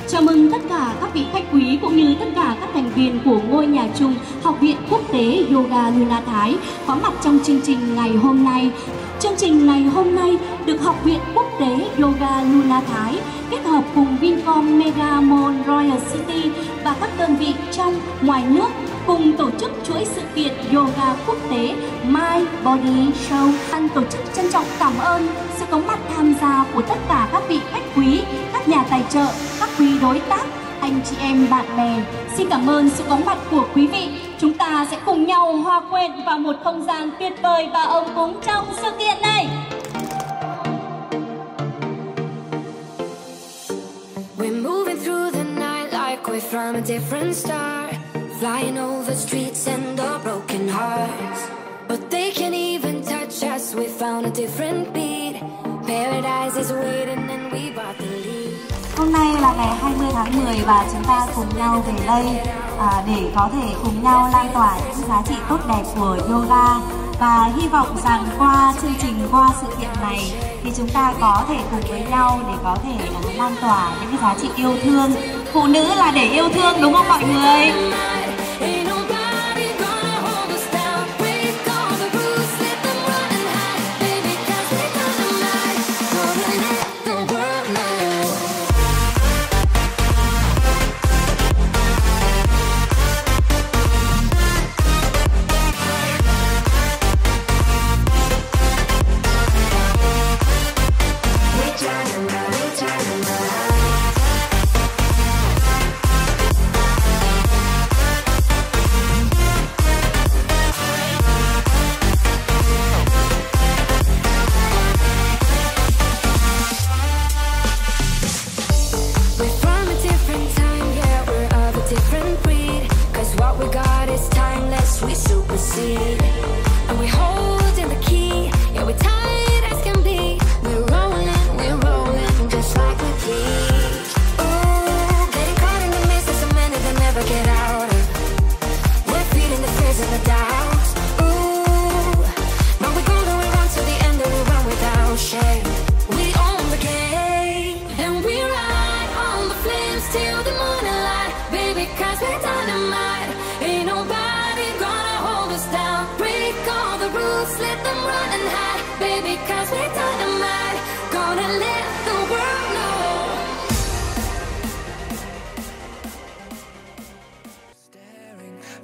Chào mừng tất cả các vị khách quý cũng như tất cả các thành viên của ngôi nhà chung Học viện Quốc tế Yoga Luna Thái có mặt trong chương trình ngày hôm nay. Chương trình ngày hôm nay được Học viện Quốc tế Yoga Luna Thái kết hợp cùng Vincom Mega Mall Royal City và các đơn vị trong ngoài nước cùng tổ chức chuỗi sự kiện yoga quốc tế My Body Show. Ban tổ chức trân trọng cảm ơn sự có mặt tham gia của tất cả các vị khách quý, các nhà tài trợ, các quý đối tác, anh chị em bạn bè. Xin cảm ơn sự có mặt của quý vị. Chúng ta sẽ cùng nhau hòa quyện vào một không gian tuyệt vời và ấm cúng trong sự kiện này. We're moving through the night like we're from a different star, flying over streets and the broken hearts. But they can't even touch us, we found a different beat. Paradise is waiting and we bought the lead. Hôm nay là ngày 20 tháng 10 và chúng ta cùng nhau về đây để có thể cùng nhau lan tỏa những giá trị tốt đẹp của yoga. Và hy vọng rằng qua chương trình, qua sự kiện này thì chúng ta có thể cùng với nhau để có thể lan tỏa những cái giá trị yêu thương. Phụ nữ là để yêu thương, đúng không mọi người?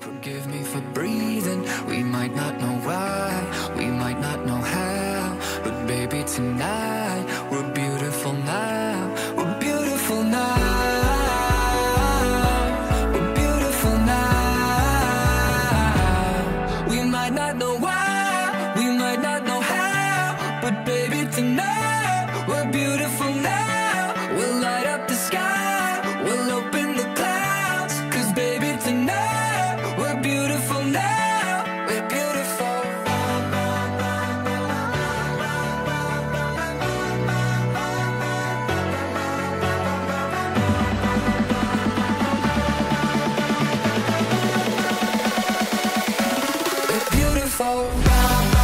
Forgive me for breathing. We might not know why, we might not know how, but baby tonight we're beautiful now. We're beautiful now. We're beautiful now. We might not know why, we might not know how, but baby tonight we're beautiful now. We'll light up the sky, we'll open the clouds, 'cause baby tonight we're beautiful now. We're beautiful. We're beautiful.